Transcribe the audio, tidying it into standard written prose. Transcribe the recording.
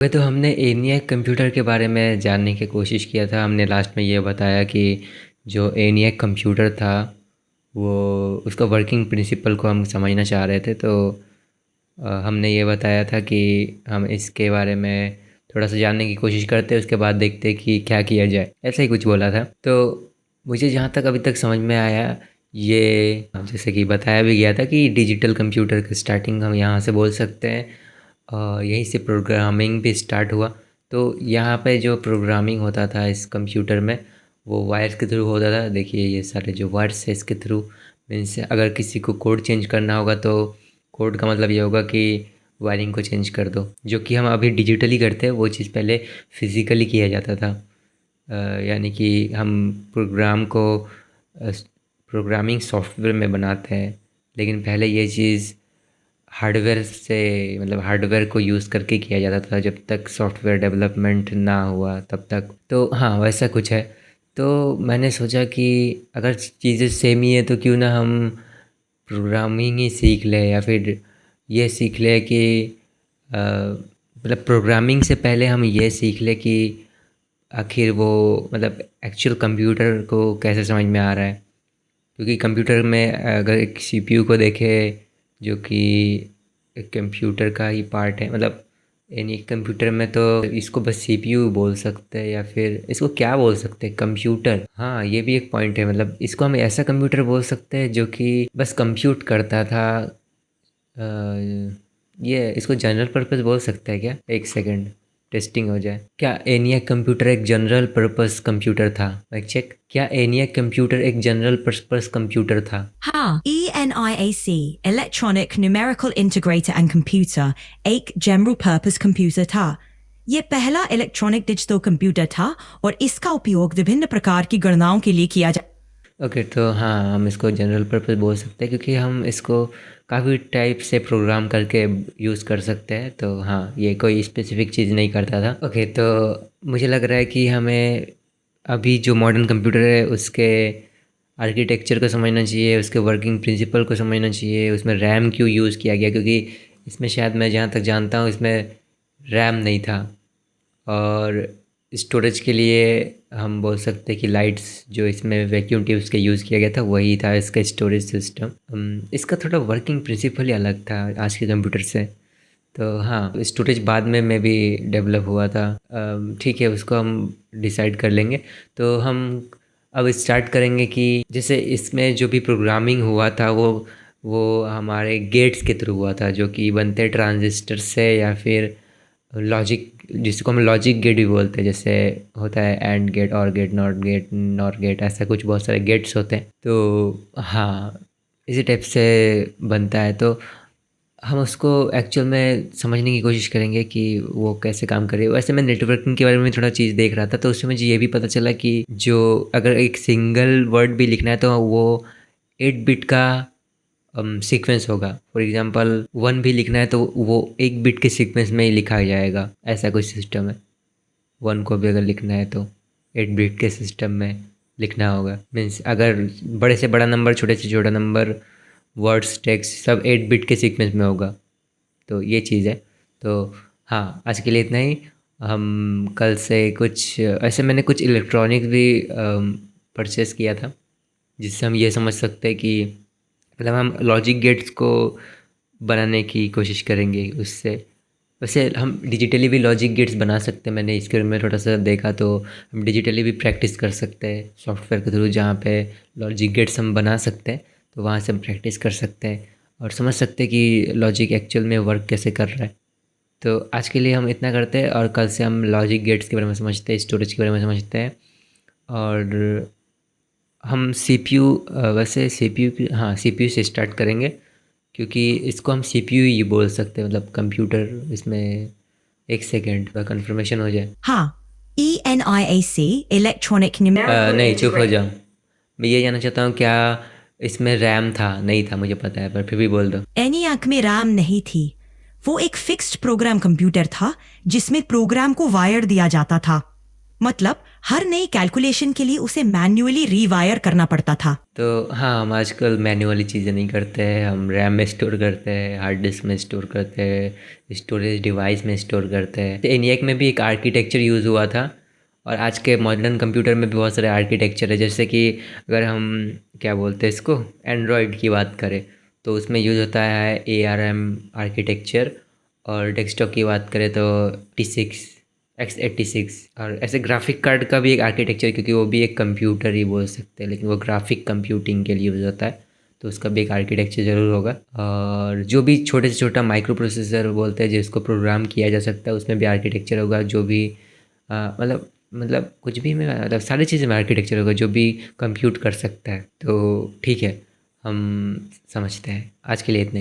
वह तो हमने एनियाक कंप्यूटर के बारे में जानने की कोशिश किया था। हमने लास्ट में ये बताया कि जो एनियाक कंप्यूटर था वो उसका वर्किंग प्रिंसिपल को हम समझना चाह रहे थे। तो हमने ये बताया था कि हम इसके बारे में थोड़ा सा जानने की कोशिश करते, उसके बाद देखते कि क्या किया जाए, ऐसा ही कुछ बोला था। तो मुझे जहाँ तक अभी तक समझ में आया, ये जैसे कि बताया भी गया था कि डिजिटल कंप्यूटर की स्टार्टिंग हम यहाँ से बोल सकते हैं। यहीं से प्रोग्रामिंग भी स्टार्ट हुआ। तो यहाँ पे जो प्रोग्रामिंग होता था इस कंप्यूटर में, वो वायर्स के थ्रू होता था। देखिए ये सारे जो वायर्स है इसके थ्रू, मीन्स अगर किसी को कोड चेंज करना होगा तो कोड का मतलब ये होगा कि वायरिंग को चेंज कर दो। जो कि हम अभी डिजिटली करते हैं, वो चीज़ पहले फिज़िकली किया जाता था। यानी कि हम प्रोग्राम को प्रोग्रामिंग सॉफ्टवेयर में बनाते हैं, लेकिन पहले ये चीज़ हार्डवेयर से, मतलब हार्डवेयर को यूज़ करके किया जाता था जब तक सॉफ्टवेयर डेवलपमेंट ना हुआ तब तक। तो हाँ, वैसा कुछ है। तो मैंने सोचा कि अगर चीज़ें सेम ही है तो क्यों ना हम प्रोग्रामिंग ही सीख लें, या फिर ये सीख लें कि मतलब प्रोग्रामिंग से पहले हम ये सीख लें कि आखिर वो मतलब एक्चुअल कंप्यूटर को कैसे समझ में आ रहा है। क्योंकि कंप्यूटर में अगर एक सीपीयू को देखें, जो कि एक कंप्यूटर का ही पार्ट है, मतलब यानी कंप्यूटर में तो इसको बस सीपीयू बोल सकते हैं, या फिर इसको क्या बोल सकते हैं, कंप्यूटर। हाँ, ये भी एक पॉइंट है। मतलब इसको हम ऐसा कंप्यूटर बोल सकते हैं जो कि बस कंप्यूट करता था। ये इसको जनरल पर्पस बोल सकते हैं क्या? एक सेकंड, टेस्टिंग हो जाए। क्या एनियाक कंप्यूटर एक जनरल पर्पस कंप्यूटर था? लाइक चेक, क्या एनियाक कंप्यूटर एक जनरल पर्पस कंप्यूटर था? हाँ, ENIAC electronic numerical integrator and computer एक जनरल पर्पस कंप्यूटर था। ये पहला इलेक्ट्रॉनिक डिजिटल कंप्यूटर था और इसका उपयोग विभिन्न प्रकार की गणनाओं के लिए किया जा ओके, तो हाँ, हम इसको जनरल पर्पस बोल सकते हैं क्योंकि हम इसको काफ़ी टाइप से प्रोग्राम करके यूज़ कर सकते हैं। तो हाँ, ये कोई स्पेसिफिक चीज़ नहीं करता था। ओके, तो मुझे लग रहा है कि हमें अभी जो मॉडर्न कंप्यूटर है उसके आर्किटेक्चर को समझना चाहिए, उसके वर्किंग प्रिंसिपल को समझना चाहिए, उसमें रैम क्यों यूज़ किया गया, क्योंकि इसमें शायद मैं जहाँ तक जानता हूँ इसमें रैम नहीं था। और स्टोरेज के लिए हम बोल सकते हैं कि लाइट्स, जो इसमें वैक्यूम ट्यूब्स के यूज़ किया गया था, वही था इसका स्टोरेज सिस्टम। इसका थोड़ा वर्किंग प्रिंसिपल ही अलग था आज के कंप्यूटर से। तो हाँ, स्टोरेज बाद में भी डेवलप हुआ था। ठीक है, उसको हम डिसाइड कर लेंगे। तो हम अब स्टार्ट करेंगे कि जैसे इसमें जो भी प्रोग्रामिंग हुआ था वो हमारे गेट्स के थ्रू हुआ था, जो कि बनते ट्रांजिस्टर से, या फिर लॉजिक, जिसको हम लॉजिक गेट भी बोलते हैं। जैसे होता है and gate, or gate, not gate, nor gate, ऐसा कुछ बहुत सारे गेट्स होते हैं। तो हाँ, इसी टाइप से बनता है। तो हम उसको एक्चुअल में समझने की कोशिश करेंगे कि वो कैसे काम करे। वैसे मैं नेटवर्किंग के बारे में थोड़ा चीज़ देख रहा था, तो उसमें मुझे ये भी पता चला कि जो अगर एक सिंगल वर्ड भी लिखना है तो वो 8 बिट का सीक्वेंस होगा। फॉर एग्जांपल 1 भी लिखना है तो वो 1 बिट के सीक्वेंस में ही लिखा जाएगा, ऐसा कुछ सिस्टम है। 1 को भी अगर लिखना है तो 8 बिट के सिस्टम में लिखना होगा। मीन्स अगर बड़े से बड़ा नंबर, छोटे से छोटा नंबर, वर्ड्स, टेक्स्ट सब 8 बिट के सीक्वेंस में होगा। तो ये चीज़ है। तो हाँ, आज के लिए इतना ही। हम कल से कुछ ऐसे, मैंने कुछ इलेक्ट्रॉनिक्स भी परचेज़ किया था, जिससे हम ये समझ सकते हैं कि मतलब हम लॉजिक गेट्स को बनाने की कोशिश करेंगे उससे। वैसे हम डिजिटली भी लॉजिक गेट्स बना सकते हैं। मैंने इसके बारे में थोड़ा सा देखा, तो हम डिजिटली भी प्रैक्टिस कर सकते हैं सॉफ्टवेयर के थ्रू। जहाँ पे लॉजिक गेट्स हम बना सकते हैं तो वहाँ से हम प्रैक्टिस कर सकते हैं और समझ सकते हैं कि लॉजिक एक्चुअल में वर्क कैसे कर रहा है। तो आज के लिए हम इतना करते हैं, और कल से हम लॉजिक गेट्स के बारे में समझते हैं, स्टोरेज के बारे में समझते हैं। और हम सीपीयू, वैसे सीपीयू की, हाँ, सीपीयू से स्टार्ट करेंगे, क्योंकि इसको हम सीपीयू ही बोल सकते हैं, मतलब कंप्यूटर इसमें। एक सेकेंड का कंफर्मेशन हो जाए। हाँ, ENIAC इलेक्ट्रॉनिक न्यूमेरिकल नहीं, चुप हो इंटीग्रेटर जाओ। मैं ये जानना चाहता हूँ, क्या इसमें रैम था? नहीं था, मुझे पता है, पर फिर भी बोल दो। ENIAC में रैम नहीं थी। वो एक फिक्स्ड प्रोग्राम कंप्यूटर था जिसमें प्रोग्राम को वायर दिया जाता था। मतलब हर नई कैलकुलेशन के लिए उसे मैन्युअली रीवायर करना पड़ता था। तो हाँ, हम आजकल मैन्युअली चीज़ें नहीं करते हैं, हम रैम में स्टोर करते हैं, हार्ड डिस्क में स्टोर करते हैं, स्टोरेज डिवाइस में स्टोर करते हैं। तो ENIAC में भी एक आर्किटेक्चर यूज़ हुआ था और आज के मॉडर्न कंप्यूटर में भी बहुत सारे आर्किटेक्चर है। जैसे कि अगर हम क्या बोलते हैं इसको, एंड्रॉयड की बात करें तो उसमें यूज़ होता है ARM आर्किटेक्चर, और डेस्कटॉप की बात करें तो x86। और ऐसे ग्राफिक कार्ड का भी एक आर्किटेक्चर, क्योंकि वो भी एक कंप्यूटर ही बोल सकते हैं, लेकिन वो ग्राफिक कंप्यूटिंग के लिए यूज़ होता है, तो उसका भी एक आर्किटेक्चर ज़रूर होगा। और जो भी छोटे से छोटा माइक्रो प्रोसेसर बोलते हैं जिसको प्रोग्राम किया जा सकता है, उसमें भी आर्किटेक्चर होगा। जो भी मतलब कुछ भी में, मतलब सारी चीज़ें में आर्किटेक्चर होगा जो भी कंप्यूट कर सकता है। तो ठीक है, हम समझते हैं। आज के लिए इतना ही।